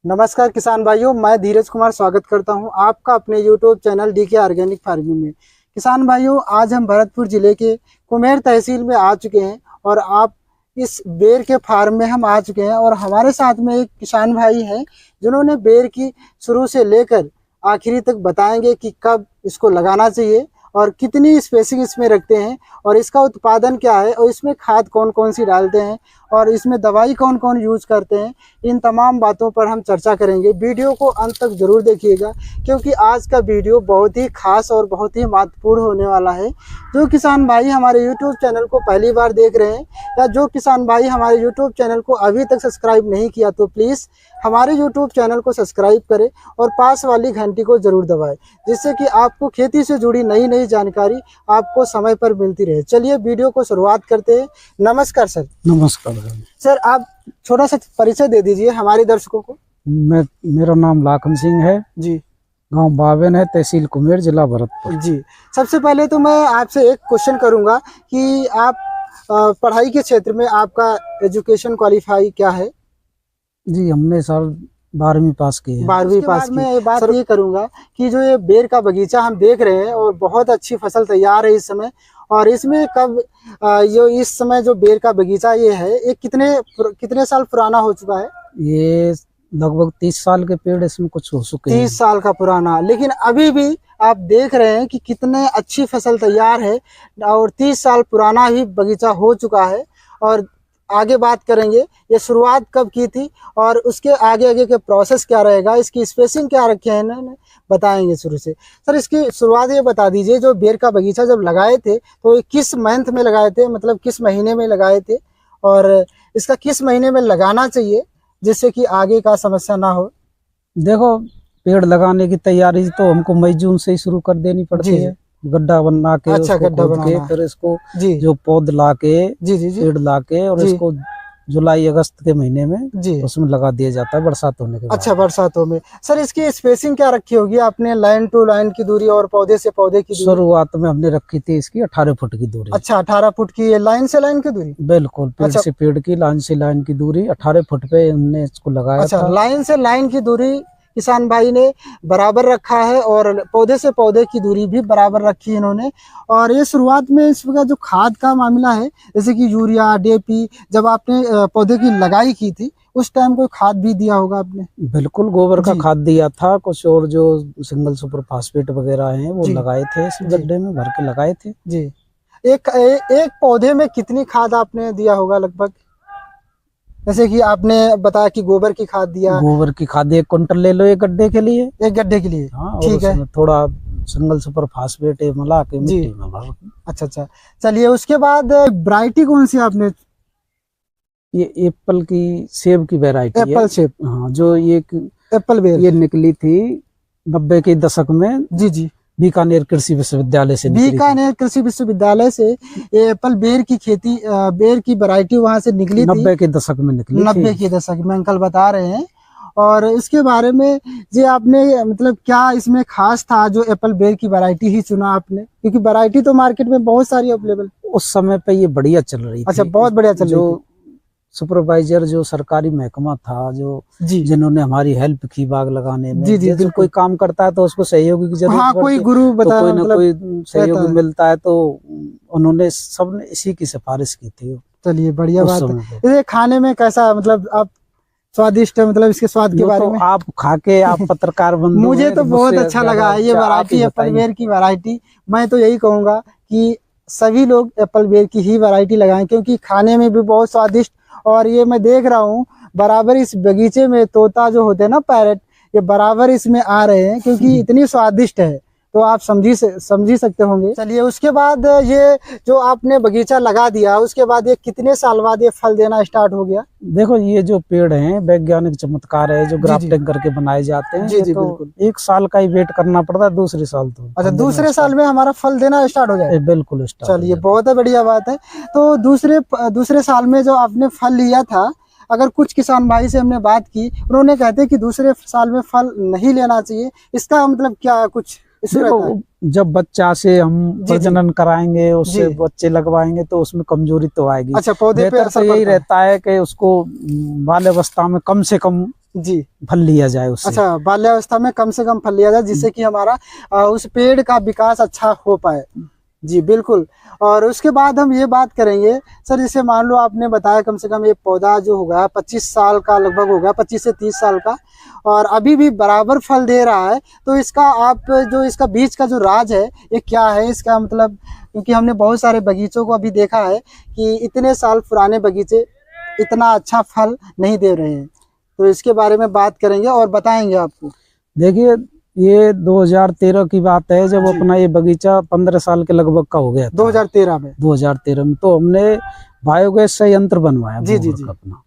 नमस्कार किसान भाइयों, मैं धीरज कुमार स्वागत करता हूं आपका अपने YouTube channel DK organic farming में। किसान भाइयों, आज हम भरतपुर जिले के कुमेर तहसील में आ चुके हैं और आप इस बेर के फार्म में हम आ चुके हैं और हमारे साथ में एक किसान भाई हैं जिन्होंने बेर की शुरू से लेकर आखिरी तक बताएंगे कि कब इसको लगाना चाहिए और कितनी स्पेसिंग इसमें रखते हैं और इसका उत्पादन क्या है और इसमें खाद कौन कौन सी डालते हैं और इसमें दवाई कौन कौन यूज करते हैं। इन तमाम बातों पर हम चर्चा करेंगे। वीडियो को अंत तक जरूर देखिएगा क्योंकि आज का वीडियो बहुत ही खास और बहुत ही महत्वपूर्ण होने वाला है। जो किसान भाई हमारे यूट्यूब चैनल को पहली बार देख रहे हैं या जो किसान भाई हमारे यूट्यूब चैनल को अभी तक सब्सक्राइब नहीं किया तो प्लीज़ हमारे यूट्यूब चैनल को सब्सक्राइब करें और पास वाली घंटी को जरूर दबाएं, जिससे कि आपको खेती से जुड़ी नई नई जानकारी आपको समय पर मिलती रहे। चलिए वीडियो को शुरुआत करते हैं। नमस्कार सर। नमस्कार सर, आप छोटा सा परिचय दे दीजिए हमारे दर्शकों को। मेरा नाम लाखन सिंह है जी। गांव बावेन है, तहसील कुमेर, जिला भरतपुर जी। सबसे पहले तो मैं आपसे एक क्वेश्चन करूंगा कि आप पढ़ाई के क्षेत्र में आपका एजुकेशन क्वालिफाई क्या है? जी, हमने सर 12वीं पास की है। 12वीं पास की। मैं बात ये करूंगा कि जो ये बेर का बगीचा हम देख रहे हैं और बहुत अच्छी फसल तैयार है इस समय, और इसमें कब जो इस समय जो बेर का बगीचा ये है, ये कितने साल पुराना हो चुका है? ये लगभग 30 साल के पेड़ इसमें कुछ हो चुके हैं। 30 साल का पुराना, लेकिन अभी भी आप देख रहे हैं कि कितने अच्छी फसल तैयार है और 30 साल पुराना ही बगीचा हो चुका है। और आगे बात करेंगे ये शुरुआत कब की थी और उसके आगे आगे के प्रोसेस क्या रहेगा, इसकी स्पेसिंग क्या रखे हैं इन्होंने, बताएंगे शुरू से। सर, इसकी शुरुआत ये बता दीजिए, जो बेर का बगीचा जब लगाए थे तो ये किस मंथ में लगाए थे, मतलब किस महीने में लगाए थे और इसका किस महीने में लगाना चाहिए जिससे कि आगे का समस्या ना हो? देखो, पेड़ लगाने की तैयारी तो हमको मई जून से ही शुरू कर देनी पड़ती है। गड्ढा बना के, अच्छा, गड्ढा बना के फिर इसको जी जो पौध ला के जी जी जी पेड़ ला के और इसको जुलाई अगस्त के महीने में जी उसमें लगा दिया जाता है बरसात होने के बाद। अच्छा, बरसातों में। सर, इसकी स्पेसिंग क्या रखी होगी आपने? लाइन टू लाइन की दूरी और पौधे से पौधे की दूरी? शुरुआत में हमने रखी थी इसकी 18 फुट की दूरी। अच्छा, 18 फुट की लाइन से लाइन की दूरी? बिल्कुल, पेड़ अच्छा, से पेड़ की, लाइन से लाइन की दूरी 18 फुट पे हमने इसको लगाया अच्छा था। लाइन से लाइन की दूरी किसान भाई ने बराबर रखा है और पौधे से पौधे की दूरी भी बराबर रखी है इन्होंने। और ये शुरुआत में इसका जो खाद का मामला है, जैसे कि यूरिया, डीएपी, जब आपने पौधे की लगाई की थी उस टाइम कोई खाद भी दिया होगा आपने? बिल्कुल, गोबर का खाद दिया था कुछ, और जो सिंगल सुपर फास्फेट वगैरह हैं वो लगाए थे, इस गड्ढे में भर के लगाए थे जी। एक पौधे में कितनी खाद आपने दिया होगा लगभग? जैसे कि आपने बताया कि गोबर की खाद दिया। गोबर की खाद 1 क्विंटल ले लो एक गड्ढे के लिए। एक गड्ढे के लिए? हाँ, ठीक है। थोड़ा सिंगल सुपर फास्फेट मिला के मिट्टी में भर। अच्छा अच्छा, चलिए उसके बाद वैरायटी कौन सी आपने? ये एप्पल की, सेब की वैरायटी है। एप्पल सेब? हाँ, जो ये एप्पल बेर ये निकली थी 90 के दशक में। जी जी, बीकानेर कृषि विश्वविद्यालय से। बीकानेर कृषि विश्वविद्यालय से ये एप्पल बेर की खेती, बेर की वैरायटी वहां से निकली थी। 90 के दशक में निकली। 90 के दशक में अंकल बता रहे हैं। और इसके बारे में जी आपने, मतलब क्या इसमें खास था जो एप्पल बेर की वैरायटी ही चुना आपने? क्योंकि वैरायटी तो मार्केट में बहुत सारी अवेलेबल उस समय पे ये बढ़िया चल रही थी। अच्छा, बहुत बढ़िया चल रही थी। सुपरवाइजर जो सरकारी महकमा था, जो जिन्होंने हमारी हेल्प की बाग लगाने में, जी कोई काम करता है तो उसको सहयोगी की जरूरत हाँ, कोई गुरु बता, तो कोई ना कोई सहयोगी मिलता है, तो उन्होंने सबने इसी की सिफारिश की थी। चलिए, बढ़िया बात है। ये खाने में कैसा, मतलब आप स्वादिष्ट है, मतलब इसके स्वाद के बारे में आप खा के, आप पत्रकार बंधु मुझे तो बहुत अच्छा लगा ये वैरायटी, एप्पल बेर की वैरायटी। मैं तो यही कहूंगा कि सभी लोग एप्पल बेर की ही वैरायटी लगाएं क्योंकि खाने में भी बहुत स्वादिष्ट। और ये मैं देख रहा हूँ बराबर इस बगीचे में तोता जो होते हैं ना, पैरट, ये बराबर इसमें आ रहे हैं क्योंकि इतनी स्वादिष्ट है, तो आप समझी सकते होंगे। चलिए, उसके बाद ये जो आपने बगीचा लगा दिया उसके बाद ये कितने साल बाद ये फल देना स्टार्ट हो गया? देखो, ये जो पेड़ हैं वैज्ञानिक चमत्कार है, जो ग्राफ्टिंग करके बनाए जाते हैं। जी, तो बिल्कुल। 1 साल का ही वेट करना पड़ता है, दूसरे साल तो। अच्छा, दूसरे साल में हमारा फल देना स्टार्ट हो जाए? बिल्कुल स्टार्ट। चलिए, बहुत बढ़िया बात है। तो दूसरे साल में जो आपने फल लिया था, अगर कुछ किसान भाई से हमने बात की, उन्होंने कहते कि दूसरे साल में फल नहीं लेना चाहिए, इसका मतलब क्या कुछ? जब बच्चा से हम प्रजनन कराएंगे, उससे बच्चे लगवाएंगे तो उसमें कमजोरी तो आएगी। अच्छा, पौधे पे तो यही रहता है कि उसको बाल अवस्था में कम से कम जी, फल लिया जाए उससे। अच्छा, बाल्यावस्था में कम से कम फल लिया जाए, जिससे कि हमारा उस पेड़ का विकास अच्छा हो पाए। जी बिल्कुल। और उसके बाद हम ये बात करेंगे सर, जैसे मान लो आपने बताया कम से कम ये पौधा जो होगा 25 साल का लगभग होगा, 25 से 30 साल का, और अभी भी बराबर फल दे रहा है। तो इसका आप जो इसका बीज का जो राज है ये क्या है, इसका मतलब, क्योंकि हमने बहुत सारे बगीचों को अभी देखा है कि इतने साल पुराने बगीचे इतना अच्छा फल नहीं दे रहे हैं। तो इसके बारे में बात करेंगे और बताएंगे आपको। देखिए, ये 2013 की बात है, जब जी। अपना ये बगीचा 15 साल के लगभग का हो गया था। 2013 में। 2013 में तो हमने बायोगैस संयंत्र बनवाया जी जी गोबर जी का अपना।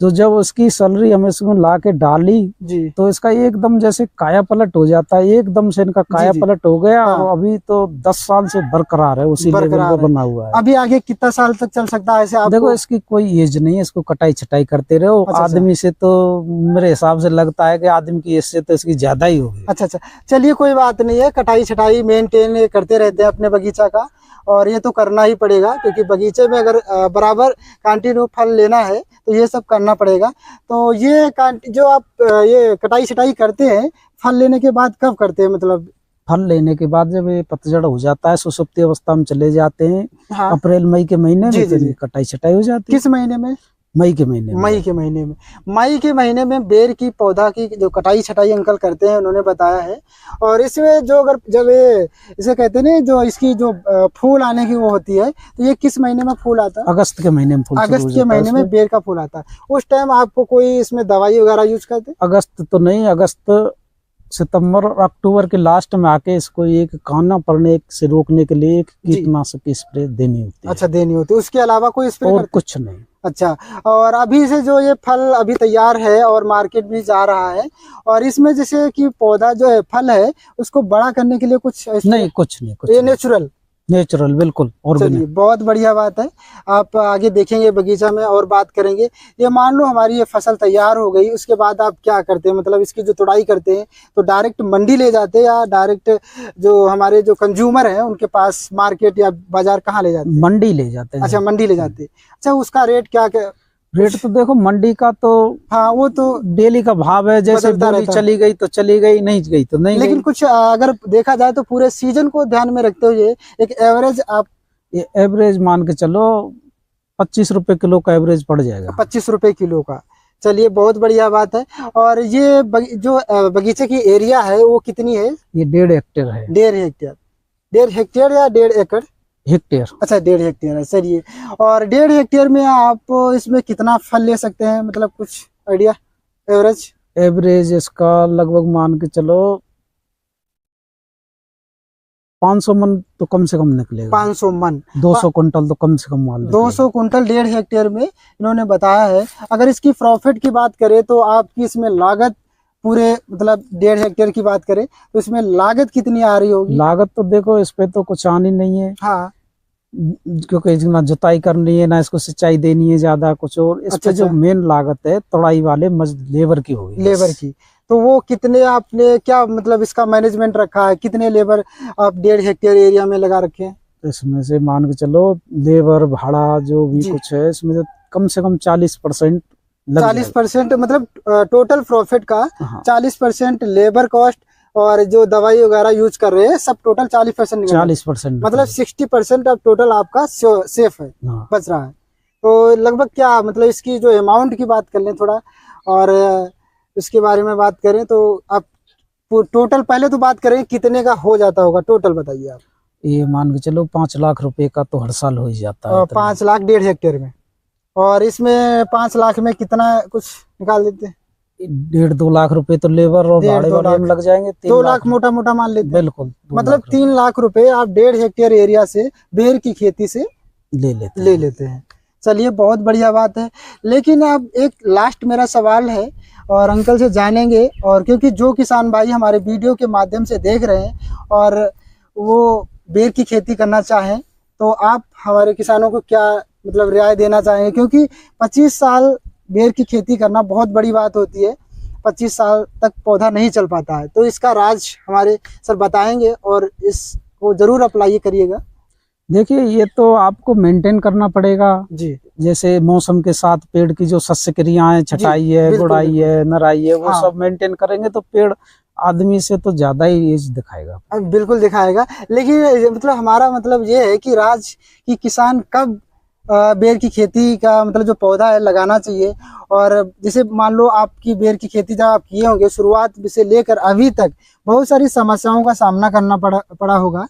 तो जब उसकी सैलरी हम इसमें ला के डाली जी तो इसका एकदम जैसे काया पलट हो जाता है, एकदम से इनका काया जी। पलट हो गया। हाँ। और अभी तो 10 साल से बरकरार है, उसी लेवल बरकरार पे है। बना हुआ है। अभी आगे कितना साल तक चल सकता है ऐसे आपको? देखो, इसकी कोई एज नहीं है, इसको कटाई छटाई करते रहो। अच्छा, अच्छा। आदमी से तो मेरे हिसाब से लगता है कि आदमी की एज से तो इसकी ज्यादा ही होगी। अच्छा अच्छा, चलिए कोई बात नहीं है, कटाई छटाई मेंटेन करते रहते हैं अपने बगीचा का, और ये तो करना ही पड़ेगा, क्योंकि बगीचे में अगर बराबर कंटिन्यू फल लेना है तो ये सब करना पड़ेगा। तो ये जो आप ये कटाई छटाई करते हैं, फल लेने के बाद कब करते हैं मतलब? फल लेने के बाद जब ये पतझड़ हो जाता है, सुसुप्ति अवस्था में चले जाते हैं, हाँ। अप्रैल मई के महीने जी में जी जी। कटाई छटाई हो जाती है। किस महीने में? मई के महीने में। मई के महीने में। मई के महीने में बेर की पौधा की जो कटाई छटाई अंकल करते हैं, उन्होंने बताया है। और इसमें जो अगर जब ये इसे कहते हैं ना, जो इसकी जो फूल आने की वो होती है, तो ये किस महीने में फूल आता है? अगस्त के महीने में फूल शुरू हो अगस्त के जाता है महीने में उसमें। बेर का फूल आता है। उस टाइम आपको कोई इसमें दवाई वगैरह यूज करते? अगस्त तो नहीं, अगस्त सितंबर और अक्टूबर के लास्ट में आके इसको एक काना पड़ने से रोकने के लिए एक जी। कीटनाशक की स्प्रे देनी होती है। अच्छा, देनी होती है, उसके अलावा कोई स्प्रे और करते? कुछ नहीं। अच्छा, और अभी से जो ये फल अभी तैयार है और मार्केट भी जा रहा है, और इसमें जैसे कि पौधा जो है, फल है, उसको बड़ा करने के लिए कुछ नहीं, कुछ नहीं, कुछ ये नहीं। नेचुरल? नेचुरल, बिल्कुल। और चलिए, बहुत बढ़िया बात है। आप आगे देखेंगे बगीचा में और बात करेंगे। ये मान लो हमारी ये फसल तैयार हो गई, उसके बाद आप क्या करते हैं, मतलब इसकी जो तुड़ाई करते हैं तो डायरेक्ट मंडी ले जाते हैं, या डायरेक्ट जो हमारे जो कंज्यूमर हैं उनके पास मार्केट या बाजार कहाँ ले जाते हैं? मंडी ले जाते हैं। अच्छा, मंडी ले जाते हैं। अच्छा, उसका रेट क्या क्या? रेट तो देखो, मंडी का तो हाँ, वो तो डेली का भाव है, जैसे बदलता बोली रहता है। चली गई तो चली गई, नहीं गई तो नहीं लेकिन गई। कुछ अगर देखा जाए तो पूरे सीजन को ध्यान में रखते हुए एक एवरेज आप ये एवरेज मान के चलो 25 रुपए किलो का एवरेज पड़ जाएगा। 25 रुपए किलो का। चलिए, बहुत बढ़िया बात है। और ये जो बगीचे की एरिया है वो कितनी है? ये 1.5 हेक्टेयर है। 1.5 हेक्टेयर? 1.5 हेक्टेयर या 1.5 एकड़? हेक्टेयर। अच्छा, 1.5 हेक्टेयर है। चलिए, और 1.5 हेक्टेयर में आप इसमें कितना फल ले सकते हैं, मतलब कुछ आइडिया एवरेज? एवरेज इसका लगभग मान के चलो 500 मन तो कम से कम निकलेगा। 500 मन? 200 कुंटल तो कम से कम मान 200 कुंटल 1.5 हेक्टेयर में इन्होंने बताया है। अगर इसकी प्रॉफिट की बात करें तो आपकी इसमें लागत पूरे मतलब 1.5 हेक्टेयर की बात करें तो इसमें लागत कितनी आ रही होगी? लागत तो देखो, इस पे तो कुछ आनी नहीं है। हाँ। क्योंकि ना जुताई करनी है, ना इसको सिंचाई देनी है ज्यादा कुछ। और इस अच्छा, पे जो अच्छा। मेन लागत है तोड़ाई वाले लेबर की होगी। लेबर की, तो वो कितने आपने क्या मतलब इसका मैनेजमेंट रखा है, कितने लेबर आप 1.5 हेक्टेयर एरिया में लगा रखे हैं? इसमें से मान के चलो लेबर भाड़ा जो भी जी। कुछ है, इसमें से कम से कम 40% 40% मतलब टोटल प्रॉफिट का हाँ। 40% लेबर कॉस्ट, और जो दवाई वगैरह यूज कर रहे हैं सब टोटल 40% 40% मतलब 60% अब टोटल आपका सेफ है, हाँ। बच रहा है। तो लगभग क्या मतलब इसकी जो अमाउंट की बात कर लें थोड़ा, और इसके बारे में बात करें तो आप टोटल पहले तो बात करें कितने का हो जाता होगा, टोटल बताइए आप। ये मान के चलो 5 लाख रुपए का तो हर साल हो ही जाता है। 5 लाख 1.5 हेक्टेयर में, और इसमें 5 लाख में कितना कुछ निकाल देते हैं? 1.5-2 लाख रुपए तो लेबर और भाड़े वाले में लग जाएंगे। 2 लाख मोटा मोटा मान लेते हैं। बिल्कुल, मतलब 3 लाख रुपए आप 1.5 हेक्टेयर एरिया से बेर की खेती से ले लेते हैं। चलिए, बहुत बढ़िया बात है। लेकिन अब एक लास्ट मेरा सवाल है और अंकल से जानेंगे, और क्योंकि जो किसान भाई हमारे वीडियो के माध्यम से देख रहे हैं और वो बेर की खेती करना चाहें, तो आप हमारे किसानों को क्या मतलब रियायत देना चाहेंगे? क्योंकि 25 साल बेर की खेती करना बहुत बड़ी बात होती है, 25 साल तक पौधा नहीं चल पाता है। तो इसका राज हमारे सर बताएंगे और इसको जरूर अप्लाई करिएगा। देखिए ये तो आपको मेंटेन करना पड़ेगा। जी जैसे मौसम के साथ पेड़ की जो शस्य क्रियाएं है, छटाई है, बिल्कुल, गुड़ाई बिल्कुल। है, नराई है, वो हाँ। सब मेंटेन करेंगे तो पेड़ आदमी से तो ज्यादा ही एज दिखाएगा। बिल्कुल दिखाएगा, लेकिन मतलब हमारा मतलब ये है कि कि किसान कब बेर की खेती का मतलब जो पौधा है लगाना चाहिए। और जैसे मान लो आपकी बेर की खेती जब आप किए होंगे, शुरुआत से लेकर अभी तक बहुत सारी समस्याओं का सामना करना पड़ा होगा,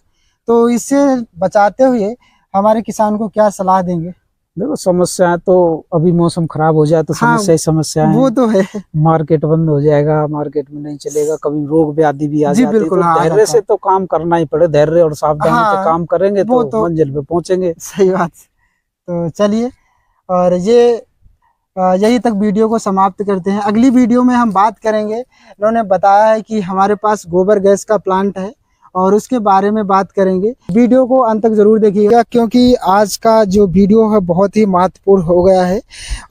तो इससे बचाते हुए हमारे किसान को क्या सलाह देंगे? देखो समस्याएं तो अभी मौसम खराब हो जाए तो हाँ, समस्या ही समस्या वो है। तो है। मार्केट बंद हो जाएगा, मार्केट में नहीं चलेगा, कभी रोग व्याधि भी आ जी जाती है, बिल्कुल, तो हाँ, आ धैर्य जाता से है। तो काम करना ही पड़े। धैर्य और सावधानी से हाँ, काम करेंगे वो तो तो मंजिल पे पहुंचेंगे। सही बात। तो चलिए, और यही तक वीडियो को समाप्त करते हैं। अगली वीडियो में हम बात करेंगे, इन्होंने बताया है कि हमारे पास गोबर गैस का प्लांट है और उसके बारे में बात करेंगे। वीडियो को अंत तक जरूर देखिएगा, क्योंकि आज का जो वीडियो है बहुत ही महत्वपूर्ण हो गया है।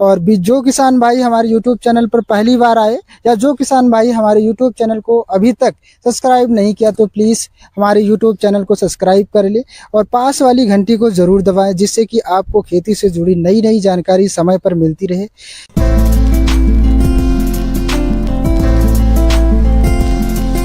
और जो किसान भाई हमारे यूट्यूब चैनल पर पहली बार आए, या जो किसान भाई हमारे यूट्यूब चैनल को अभी तक सब्सक्राइब नहीं किया, तो प्लीज़ हमारे यूट्यूब चैनल को सब्सक्राइब कर ले और पास वाली घंटी को ज़रूर दबाएं, जिससे कि आपको खेती से जुड़ी नई नई जानकारी समय पर मिलती रहे।